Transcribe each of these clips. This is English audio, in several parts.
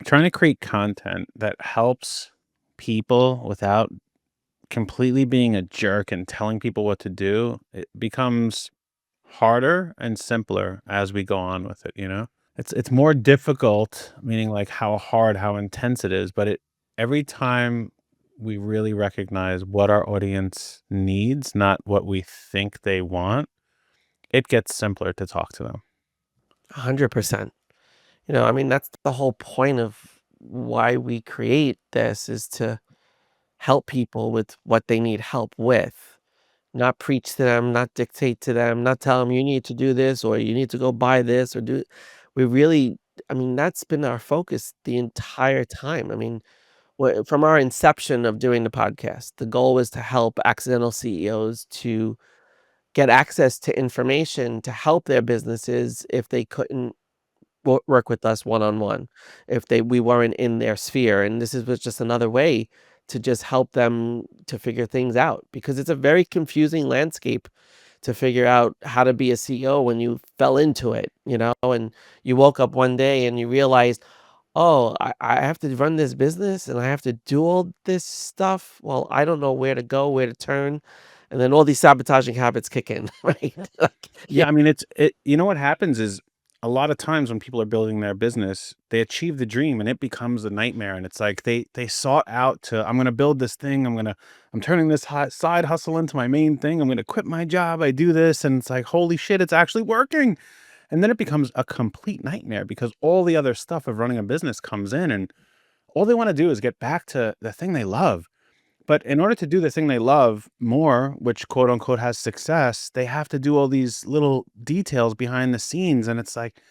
trying to create content that helps people without completely being a jerk and telling people what to do, it becomes harder and simpler as we go on with it, you know? It's more difficult, meaning like how hard, how intense it is, but it every time we really recognize what our audience needs, not what we think they want, it gets simpler to talk to them. 100%. I mean, that's the whole point of why we create this is to help people with what they need help with, not preach to them, not dictate to them, not tell them you need to do this or you need to go buy this or do. We really, I mean, that's been our focus the entire time. I mean, from our inception of doing the podcast, the goal was to help accidental CEOs to get access to information to help their businesses if they couldn't work with us one on one, if we weren't in their sphere, and was just another way to just help them to figure things out because it's a very confusing landscape to figure out how to be a CEO when you fell into it, and you woke up one day and you realized, oh, I have to run this business and I have to do all this stuff. Well, I don't know where to go, where to turn. And then all these sabotaging habits kick in, right? Like, yeah, Yeah, I mean, you know what happens is a lot of times when people are building their business, they achieve the dream and it becomes a nightmare. And it's like they sought out to, I'm going to build this thing. I'm turning this side hustle into my main thing. I'm going to quit my job. I do this, and it's like, holy shit, it's actually working. And then it becomes a complete nightmare because all the other stuff of running a business comes in, and all they want to do is get back to the thing they love. But in order to do the thing they love more, which quote unquote has success, they have to do all these little details behind the scenes. And it's like,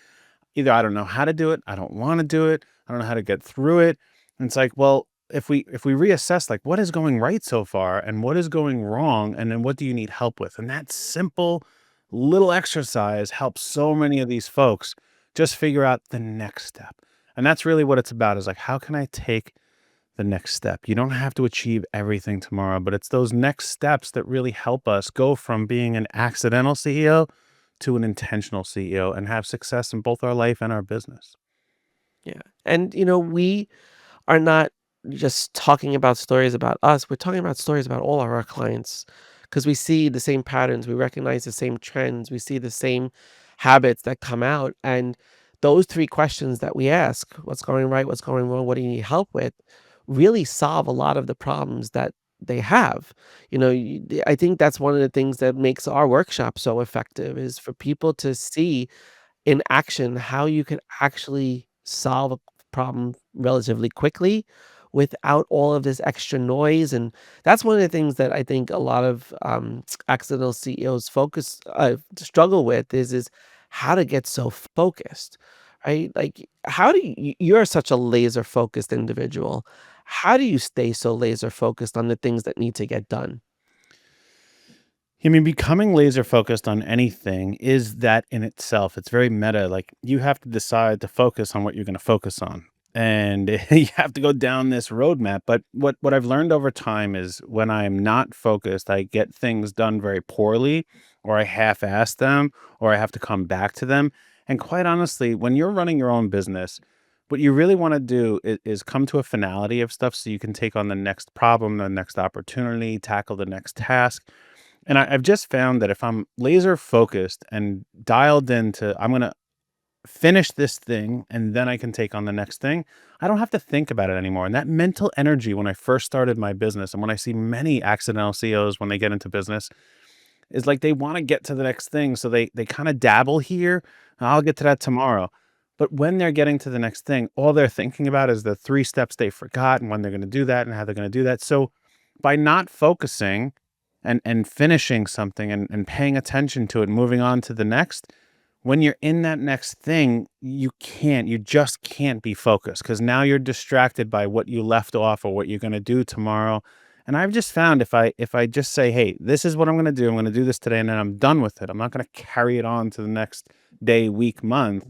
either I don't know how to do it, I don't want to do it, I don't know how to get through it. And it's like, well, if we reassess like what is going right so far and what is going wrong, and then what do you need help with? And that simple little exercise helps so many of these folks just figure out the next step. And that's really what it's about, is like, how can I take the next step? You don't have to achieve everything tomorrow, but it's those next steps that really help us go from being an accidental CEO to an intentional CEO and have success in both our life and our business. yeah. And we are not just talking about stories about us. We're talking about stories about all of our clients because we see the same patterns, we recognize the same trends, we see the same habits that come out. And those three questions that we ask, what's going right, what's going wrong, what do you need help with, really solve a lot of the problems that they have. I think that's one of the things that makes our workshop so effective is for people to see in action how you can actually solve a problem relatively quickly without all of this extra noise. And that's one of the things that I think a lot of accidental CEOs struggle with is how to get so focused, right? Like, how do you're such a laser focused individual. How do you stay so laser focused on the things that need to get done? I mean, becoming laser focused on anything is that in itself. It's very meta. Like, you have to decide to focus on what you're going to focus on. And you have to go down this roadmap. But what I've learned over time is when I'm not focused, I get things done very poorly, or I half ass them, or I have to come back to them. And quite honestly, when you're running your own business, what you really want to do is come to a finality of stuff so you can take on the next problem, the next opportunity, tackle the next task. And I've just found that if I'm laser focused and dialed into, I'm going to finish this thing and then I can take on the next thing, I don't have to think about it anymore. And that mental energy when I first started my business, and when I see many accidental CEOs when they get into business, is like they want to get to the next thing. So they kind of dabble here. I'll get to that tomorrow. But when they're getting to the next thing, all they're thinking about is the three steps they forgot and when they're going to do that and how they're going to do that. So by not focusing and finishing something and paying attention to it, moving on to the next, when you're in that next thing, you just can't be focused because now you're distracted by what you left off or what you're going to do tomorrow. And I've just found if I just say, hey, this is what I'm going to do. I'm going to do this today and then I'm done with it. I'm not going to carry it on to the next day, week, month.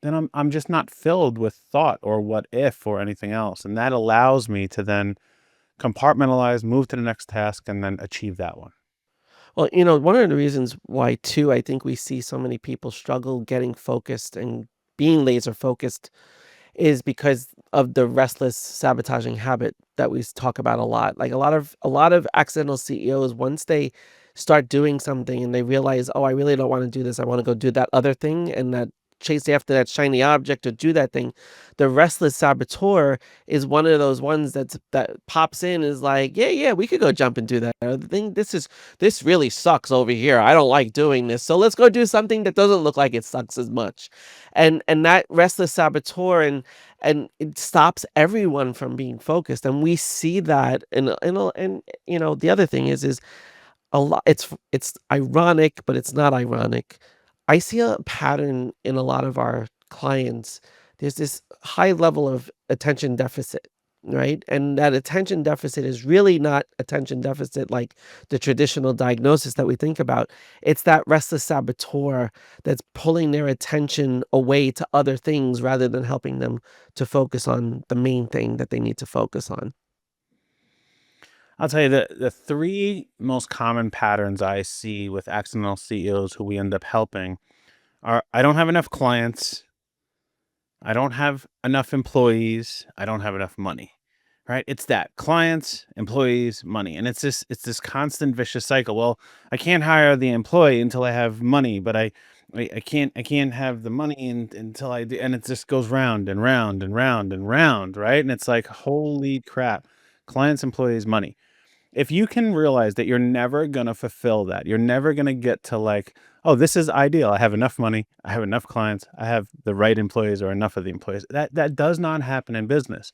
Then I'm just not filled with thought or what if or anything else. And that allows me to then compartmentalize, move to the next task, and then achieve that one. Well, one of the reasons why too, I think we see so many people struggle getting focused and being laser focused is because of the restless sabotaging habit that we talk about a lot. Like a lot of accidental CEOs, once they start doing something and they realize, oh, I really don't want to do this. I want to go do that other thing and that chase after that shiny object or do that thing. The restless saboteur is one of those ones that pops in is like, yeah, yeah, we could go jump and do that. Or the thing, this really sucks over here. I don't like doing this. So let's go do something that doesn't look like it sucks as much. And that restless saboteur and it stops everyone from being focused. And we see that and the other thing is a lot it's ironic, but it's not ironic. I see a pattern in a lot of our clients. There's this high level of attention deficit, right? And that attention deficit is really not attention deficit like the traditional diagnosis that we think about. It's that restless saboteur that's pulling their attention away to other things rather than helping them to focus on the main thing that they need to focus on. I'll tell you the three most common patterns I see with accidental CEOs who we end up helping are I don't have enough clients, I don't have enough employees, I don't have enough money. Right? It's that clients, employees, money. And it's this constant vicious cycle. Well, I can't hire the employee until I have money, but I can't have the money until I do, and it just goes round and round and round and round, right? And it's like, holy crap. Clients, employees, money. If you can realize that you're never gonna fulfill that, you're never gonna get to like, "Oh, this is ideal. I have enough money, I have enough clients, I have the right employees or enough of the employees." That does not happen in business.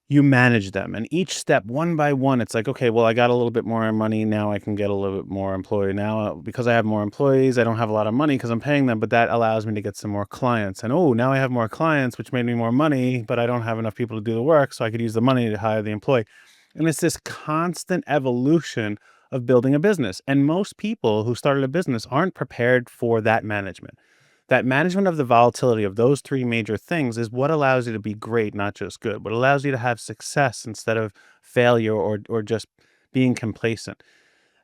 You manage them, and each step, one by one, it's like, "Okay, well, I got a little bit more money, now I can get a little bit more employee. Now, because I have more employees, I don't have a lot of money because 'cause I'm paying them, but that allows me to get some more clients, and, oh, now I have more clients, which made me more money, but I don't have enough people to do the work, so I could use the money to hire the employee." And it's this constant evolution of building a business. And most people who started a business aren't prepared for that management. That management of the volatility of those three major things is what allows you to be great, not just good. What allows you to have success instead of failure or just being complacent.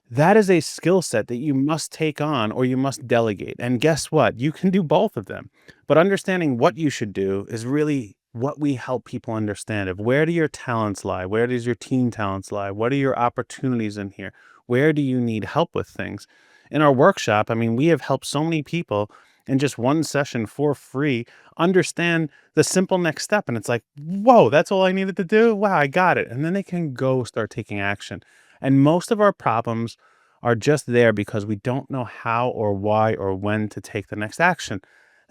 That is a skill set that you must take on or you must delegate. And guess what? You can do both of them. But understanding what you should do is really what we help people understand of where do your talents lie? Where does your team talents lie? What are your opportunities in here? Where do you need help with things? In our workshop, I mean, we have helped so many people in just one session for free understand the simple next step. And it's like, whoa, that's all I needed to do. Wow, I got it. And then they can go start taking action. And most of our problems are just there because we don't know how or why or when to take the next action.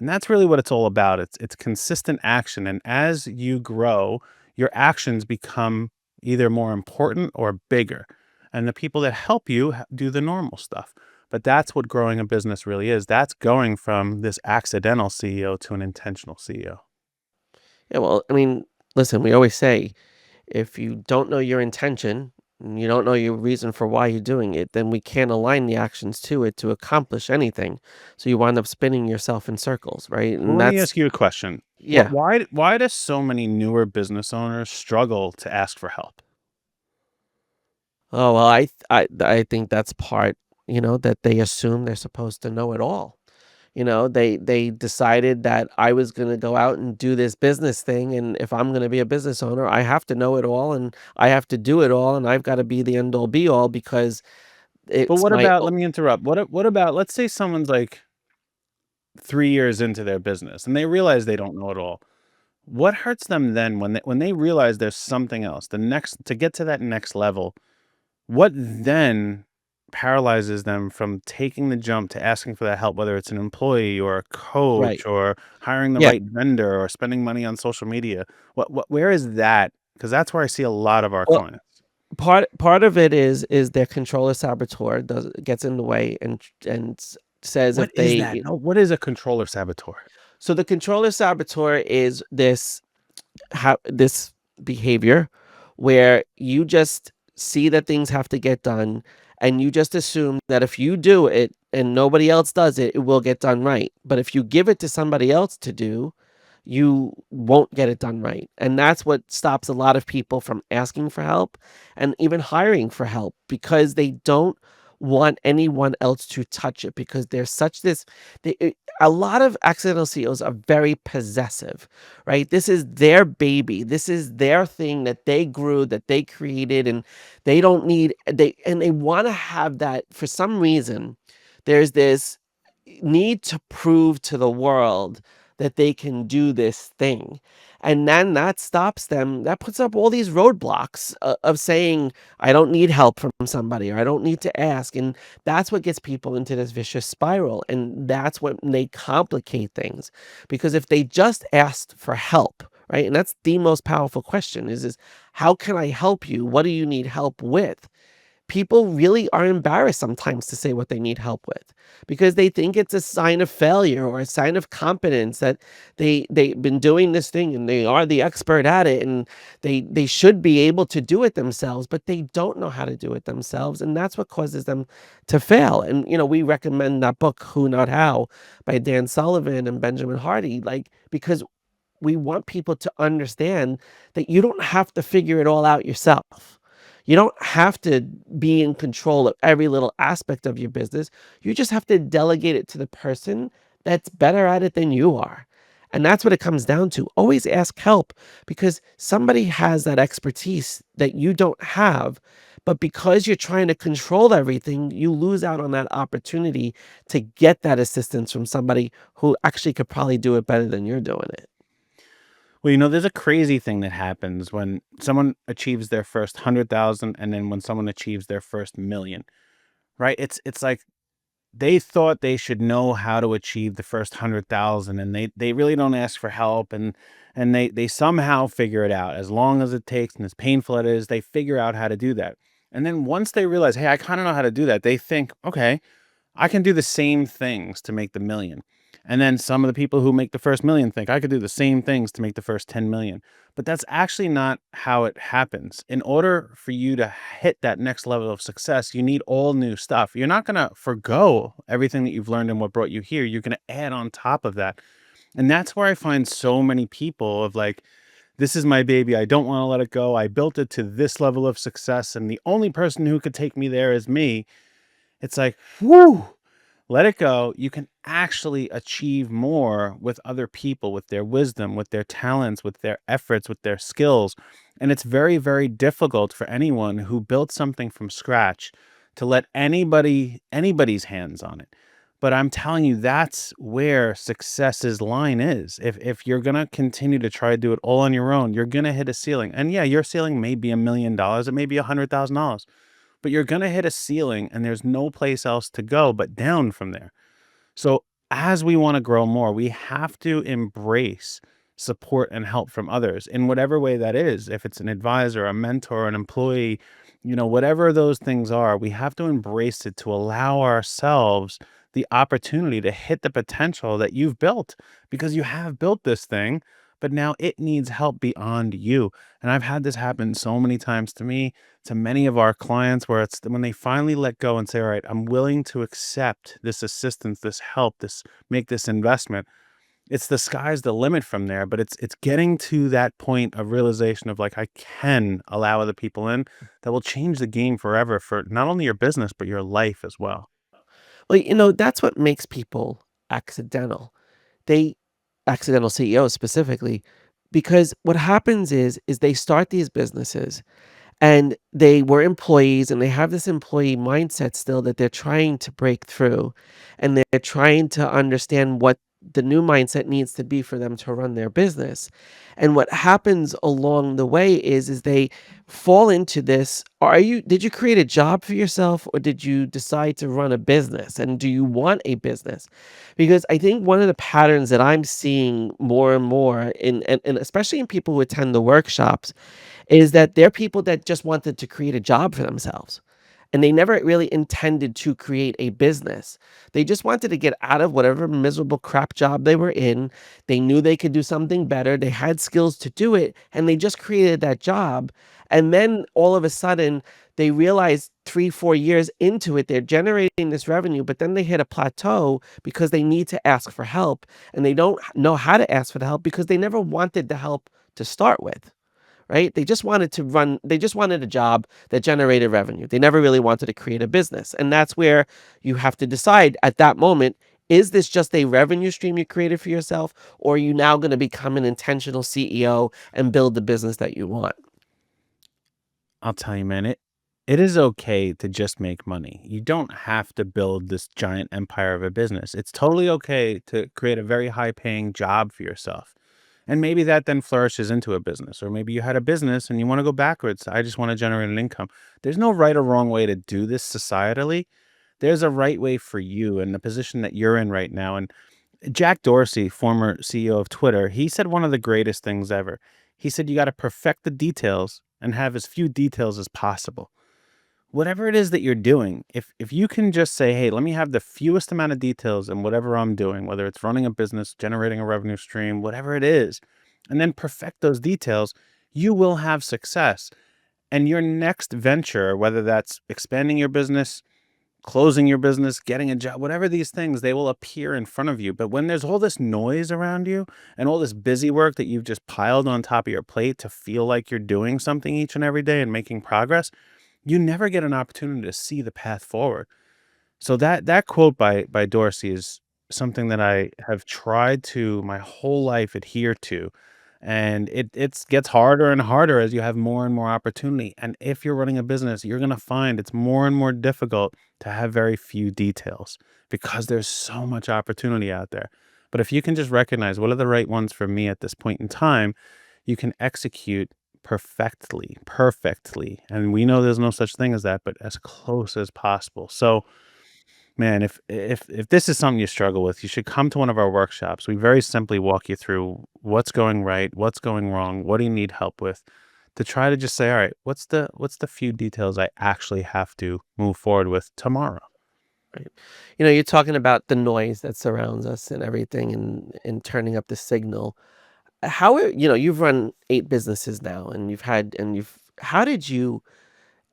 And that's really what it's all about. It's consistent action. And as you grow, your actions become either more important or bigger. And the people that help you do the normal stuff. But that's what growing a business really is. That's going from this accidental CEO to an intentional CEO. Yeah, well, I mean, listen, we always say if you don't know your intention, and you don't know your reason for why you're doing it, then we can't align the actions to it to accomplish anything. So you wind up spinning yourself in circles, right? Well, And let me that's ask you a question. yeah. Why do so many newer business owners struggle to ask for help? Oh well, I think that's part, that they assume they're supposed to know it all. They decided that I was going to go out and do this business thing, and if I'm going to be a business owner, I have to know it all, and I have to do it all, and I've got to be the end all be all because But it's what my about, let me interrupt. What about, let's say someone's like 3 years into their business and they realize they don't know it all. What hurts them then when they realize there's something else, the next to get to that next level? What then paralyzes them from taking the jump to asking for that help, whether it's an employee or a right. coach or hiring the Yeah. right vendor or spending money on social media? Where is that? Because that's where I see a lot of our Well, clients. part of it is their controller saboteur gets in the way and says What if is that? they No, what is a controller saboteur? so the controller saboteur is this behavior where you just see that things have to get done and you just assume that if you do it and nobody else does it, it will get done right. But if you give it to somebody else to do, you won't get it done right. And that's what stops a lot of people from asking for help and even hiring for help because they don't want anyone else to touch it because there's such this a lot of accidental CEOs are very possessive, right? This is their baby. This is their thing that they grew, that they created, and they don't need they want to have that for some reason. There's this need to prove to the world that they can do this thing. And then that stops them. That puts up all these roadblocks of saying, I don't need help from somebody or I don't need to ask. And that's what gets people into this vicious spiral. And that's when they complicate things. Because if they just asked for help, right? And that's the most powerful question is how can I help you? What do you need help with? People really are embarrassed sometimes to say what they need help with because they think it's a sign of failure or a sign of competence that they've been doing this thing and they are the expert at it and they should be able to do it themselves, but they don't know how to do it themselves, and that's what causes them to fail. And we recommend that book Who Not How by Dan Sullivan and Benjamin Hardy, like, because we want people to understand that you don't have to figure it all out yourself. You don't have to be in control of every little aspect of your business. You just have to delegate it to the person that's better at it than you are. And that's what it comes down to. Always ask help because somebody has that expertise that you don't have. But because you're trying to control everything, you lose out on that opportunity to get that assistance from somebody who actually could probably do it better than you're doing it. Well, there's a crazy thing that happens when someone achieves their first 100,000 and then when someone achieves their first million, right? It's like they thought they should know how to achieve the first 100,000 and they really don't ask for help and they somehow figure it out. As long as it takes and as painful it is, they figure out how to do that. And then once they realize, "Hey, I kind of know how to do that." They think, "Okay, I can do the same things to make the million." And then some of the people who make the first million think I could do the same things to make the first 10 million. But that's actually not how it happens. In order for you to hit that next level of success, you need all new stuff. You're not going to forgo everything that you've learned and what brought you here. You're going to add on top of that. And that's where I find so many people of like, this is my baby. I don't want to let it go. I built it to this level of success. And the only person who could take me there is me. It's like, whoo, let it go. You can actually achieve more with other people, with their wisdom, with their talents, with their efforts, with their skills. And it's very, very difficult for anyone who built something from scratch to let anybody's hands on it. But I'm telling you, that's where success's line is. If you're gonna continue to try to do it all on your own, you're gonna hit a ceiling. And yeah, your ceiling may be $1 million, it may be $100,000, but you're going to hit a ceiling and there's no place else to go but down from there. So, as we want to grow more, we have to embrace support and help from others in whatever way that is. If it's an advisor, a mentor, an employee, whatever those things are, we have to embrace it to allow ourselves the opportunity to hit the potential that you've built because you have built this thing, but now it needs help beyond you. And I've had this happen so many times to me, to many of our clients, where it's when they finally let go and say, all right, I'm willing to accept this assistance, this help, this make this investment. It's the sky's the limit from there, but it's getting to that point of realization of like I can allow other people in that will change the game forever for not only your business but your life as well. Well, that's what makes people accidental. They accidental CEOs specifically, because what happens is they start these businesses and they were employees and they have this employee mindset still that they're trying to break through and they're trying to understand what the new mindset needs to be for them to run their business. And what happens along the way is they fall into this, did you create a job for yourself or did you decide to run a business, and do you want a business? Because I think one of the patterns that I'm seeing more and more and especially in people who attend the workshops is that they're people that just wanted to create a job for themselves. And they never really intended to create a business. They just wanted to get out of whatever miserable crap job they were in. They knew they could do something better. They had skills to do it, and they just created that job. And then all of a sudden, they realized 3, 4 years into it, they're generating this revenue, but then they hit a plateau because they need to ask for help. And they don't know how to ask for the help because they never wanted the help to start with. right? They just wanted a job that generated revenue. They never really wanted to create a business. And that's where you have to decide at that moment, is this just a revenue stream you created for yourself, or are you now going to become an intentional CEO and build the business that you want? I'll tell you, man, it is okay to just make money. You don't have to build this giant empire of a business. It's totally okay to create a very high paying job for yourself. And maybe that then flourishes into a business, or maybe you had a business and you want to go backwards. I just want to generate an income. There's no right or wrong way to do this societally. There's a right way for you and the position that you're in right now. And Jack Dorsey, former CEO of Twitter, he said one of the greatest things ever. He said, you got to perfect the details and have as few details as possible. Whatever it is that you're doing, if you can just say, hey, let me have the fewest amount of details in whatever I'm doing, whether it's running a business, generating a revenue stream, whatever it is, and then perfect those details, you will have success. And your next venture, whether that's expanding your business, closing your business, getting a job, whatever these things, they will appear in front of you. But when there's all this noise around you and all this busy work that you've just piled on top of your plate to feel like you're doing something each and every day and making progress, you never get an opportunity to see the path forward. So that quote by Dorsey is something that I have tried to my whole life adhere to, and it gets harder and harder as you have more and more opportunity. And if you're running a business, you're gonna find it's more and more difficult to have very few details because there's so much opportunity out there. But if you can just recognize what are the right ones for me at this point in time, you can execute perfectly. And we know there's no such thing as that, but as close as possible. So man, if this is something you struggle with, you should come to one of our workshops. We very simply walk you through what's going right, what's going wrong, what do you need help with, to try to just say, all right, what's the few details I actually have to move forward with tomorrow? Right. You're talking about the noise that surrounds us and everything and turning up the signal. You've run 8 businesses now and you've how did you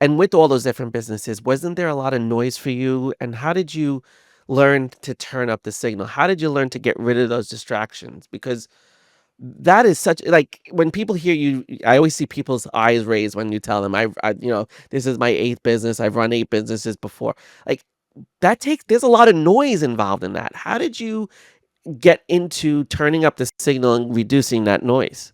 and with all those different businesses, wasn't there a lot of noise for you? And how did you learn to turn up the signal? How did you learn to get rid of those distractions? Because that is such like when people hear you, I always see people's eyes raised when you tell them, this is my 8th business. I've run 8 businesses before. Like there's a lot of noise involved in that. How did you get into turning up the signal and reducing that noise?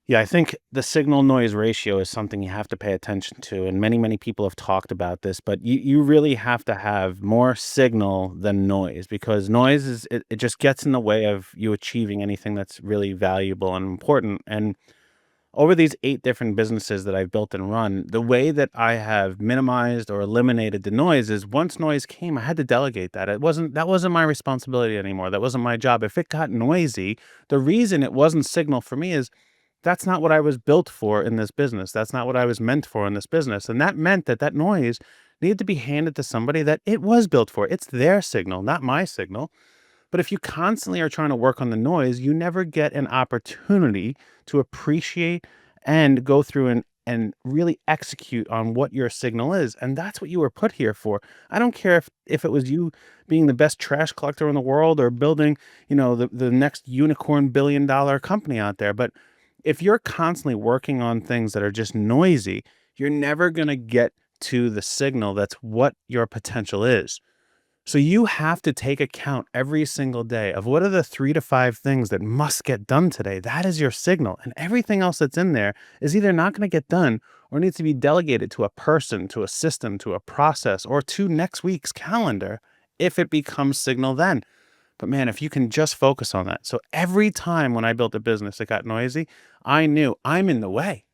Yeah, I think the signal noise ratio is something you have to pay attention to. And many people have talked about this, but you really have to have more signal than noise because noise it just gets in the way of you achieving anything that's really valuable and important. And over these 8 different businesses that I've built and run, the way that I have minimized or eliminated the noise is once noise came, I had to delegate that. That wasn't my responsibility anymore. That wasn't my job. If it got noisy, the reason it wasn't signal for me is that's not what I was built for in this business. That's not what I was meant for in this business. And that meant that that noise needed to be handed to somebody that it was built for. It's their signal, not my signal. But if you constantly are trying to work on the noise, you never get an opportunity to appreciate and go through and really execute on what your signal is. And that's what you were put here for. I don't care if it was you being the best trash collector in the world or building, the next unicorn billion-dollar company out there. But if you're constantly working on things that are just noisy, you're never going to get to the signal that's what your potential is. So you have to take account every single day of what are the 3 to 5 things that must get done today. That is your signal. And everything else that's in there is either not going to get done or needs to be delegated to a person, to a system, to a process, or to next week's calendar if it becomes signal then. But man, if you can just focus on that. So every time when I built a business that got noisy, I knew I'm in the way.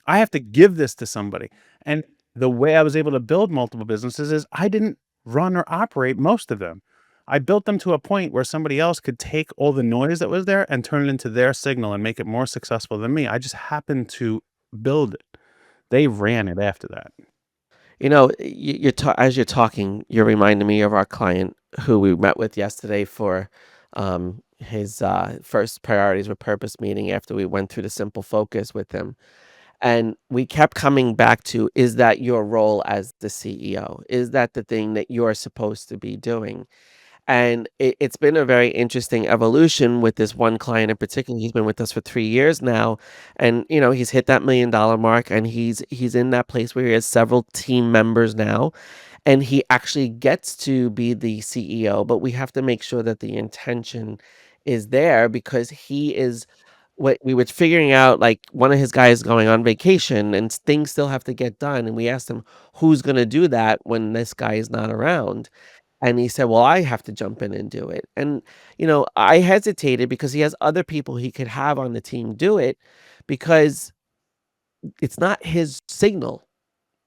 I have to give this to somebody. And the way I was able to build multiple businesses is I didn't run or operate most of them. I built them to a point where somebody else could take all the noise that was there and turn it into their signal and make it more successful than me. I just happened to build it. They ran it after that. As you're talking, you're reminding me of our client who we met with yesterday for his first priorities with purpose meeting after we went through the simple focus with him. And we kept coming back to, is that your role as the CEO? Is that the thing that you're supposed to be doing? And it's been a very interesting evolution with this one client in particular. He's been with us for 3 years now, and he's hit that $1 million mark, and he's in that place where he has several team members now, and he actually gets to be the CEO. But we have to make sure that the intention is there because he is what we were figuring out, like, one of his guys going on vacation and things still have to get done, and we asked him, "Who's gonna do that when this guy is not around?" And he said, "Well, I have to jump in and do it." And, I hesitated because he has other people he could have on the team do it because it's not his signal.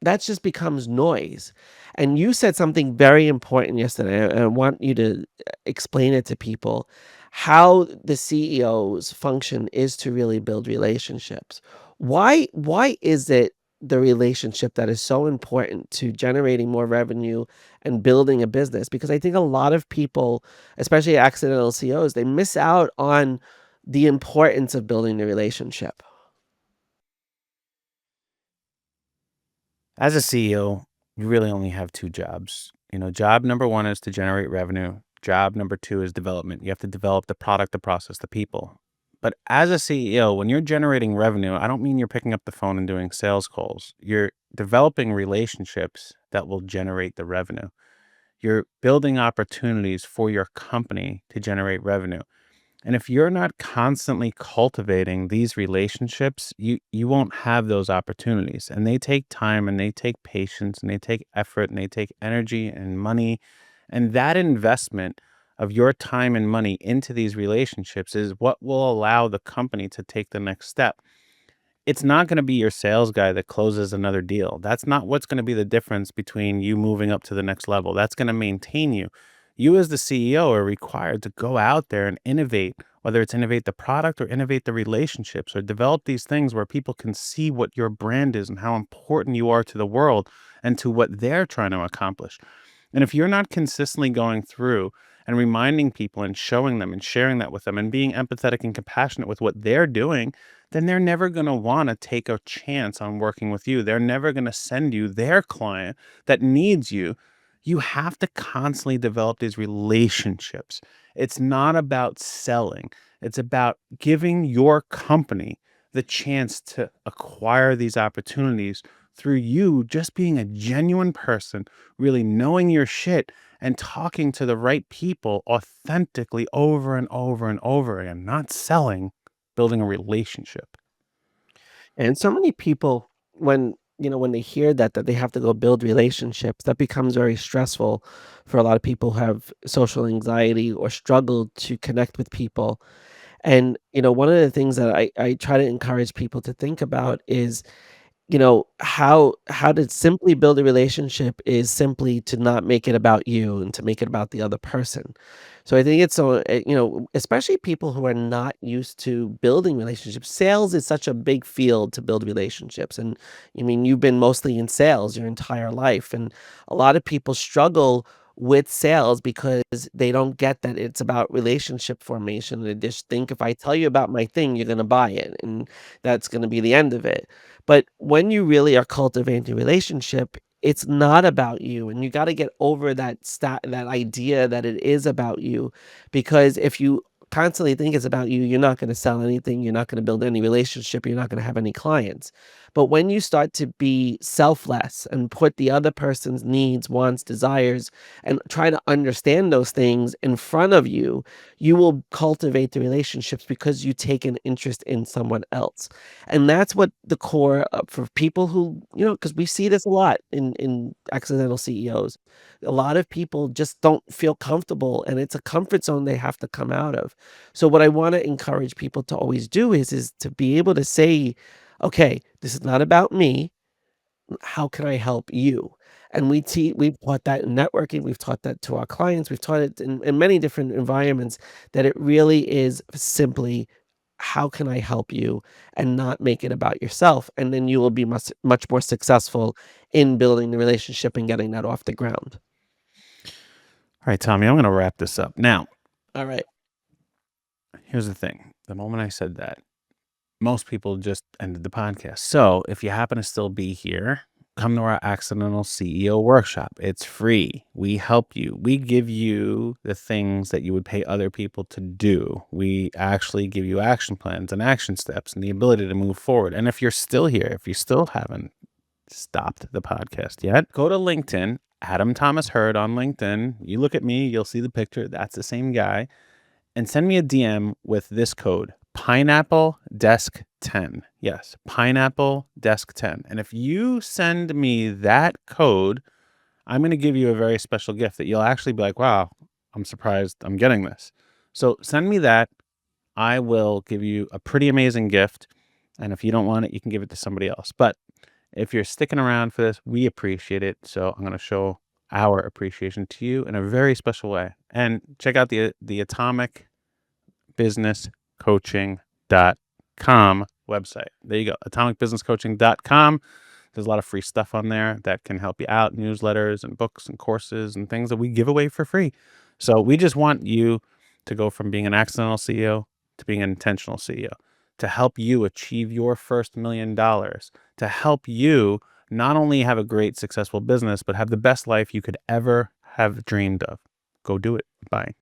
That just becomes noise. And you said something very important yesterday, and I want you to explain it to people how the CEO's function is to really build relationships. Why is it the relationship that is so important to generating more revenue and building a business? Because I think a lot of people, especially accidental CEOs, they miss out on the importance of building the relationship. As a CEO, you really only have 2 jobs. Job number 1 is to generate revenue. Job number 2 is development. You have to develop the product, the process, the people. But as a CEO, when you're generating revenue, I don't mean you're picking up the phone and doing sales calls. You're developing relationships that will generate the revenue. You're building opportunities for your company to generate revenue. And if you're not constantly cultivating these relationships, you won't have those opportunities. And they take time and they take patience and they take effort and they take energy and money. And that investment of your time and money into these relationships is what will allow the company to take the next step. It's not gonna be your sales guy that closes another deal. That's not what's gonna be the difference between you moving up to the next level. That's gonna maintain you. You as the CEO are required to go out there and innovate, whether it's innovate the product or innovate the relationships or develop these things where people can see what your brand is and how important you are to the world and to what they're trying to accomplish. And if you're not consistently going through and reminding people and showing them and sharing that with them and being empathetic and compassionate with what they're doing, then they're never going to want to take a chance on working with you. They're never going to send you their client that needs you. You have to constantly develop these relationships. It's not about selling, it's about giving your company the chance to acquire these opportunities through you just being a genuine person, really knowing your shit and talking to the right people authentically over and over and over again, not selling, building a relationship. And so many people, when they hear that they have to go build relationships, that becomes very stressful for a lot of people who have social anxiety or struggle to connect with people. And, one of the things that I try to encourage people to think about is, how to simply build a relationship is simply to not make it about you and to make it about the other person. So I think it's so, especially people who are not used to building relationships. Sales is such a big field to build relationships. And I mean, you've been mostly in sales your entire life. And a lot of people struggle with sales because they don't get that it's about relationship formation. They just think if I tell you about my thing, you're going to buy it. And that's going to be the end of it. But when you really are cultivating a relationship, it's not about you, and you gotta get over that idea that it is about you, because if you constantly think it's about you, you're not gonna sell anything, you're not gonna build any relationship, you're not gonna have any clients. But when you start to be selfless and put the other person's needs, wants, desires, and try to understand those things in front of you, you will cultivate the relationships because you take an interest in someone else. And that's what the core for people who, because we see this a lot in accidental CEOs. A lot of people just don't feel comfortable, and it's a comfort zone they have to come out of. So what I want to encourage people to always do is to be able to say, okay, this is not about me. How can I help you? And we've taught that in networking, we've taught that to our clients, we've taught it in many different environments, that it really is simply, how can I help you, and not make it about yourself, and then you will be much more successful in building the relationship and getting that off the ground. All right, Tommy, I'm going to wrap this up. Now, All right. here's the thing. The moment I said that, most people just ended the podcast. So if you happen to still be here, come to our accidental CEO workshop. It's free. We help you. We give you the things that you would pay other people to do. We actually give you action plans and action steps and the ability to move forward. And if you're still here, if you still haven't stopped the podcast yet, go to LinkedIn, Adam Thomas Hurd on LinkedIn. You look at me, you'll see the picture. That's the same guy. And send me a DM with this code, Pineapple Desk 10. Yes, Pineapple Desk 10. And if you send me that code, I'm going to give you a very special gift that you'll actually be like, wow, I'm surprised I'm getting this. So send me that. I will give you a pretty amazing gift. And if you don't want it, you can give it to somebody else. But if you're sticking around for this, we appreciate it. So I'm going to show our appreciation to you in a very special way. And check out the Atomic Business Coaching.com website. There you go. Atomicbusinesscoaching.com. There's a lot of free stuff on there that can help you out, newsletters and books and courses and things that we give away for free. So we just want you to go from being an accidental CEO to being an intentional CEO, to help you achieve your first $1 million, to help you not only have a great, successful business, but have the best life you could ever have dreamed of. Go do it. Bye.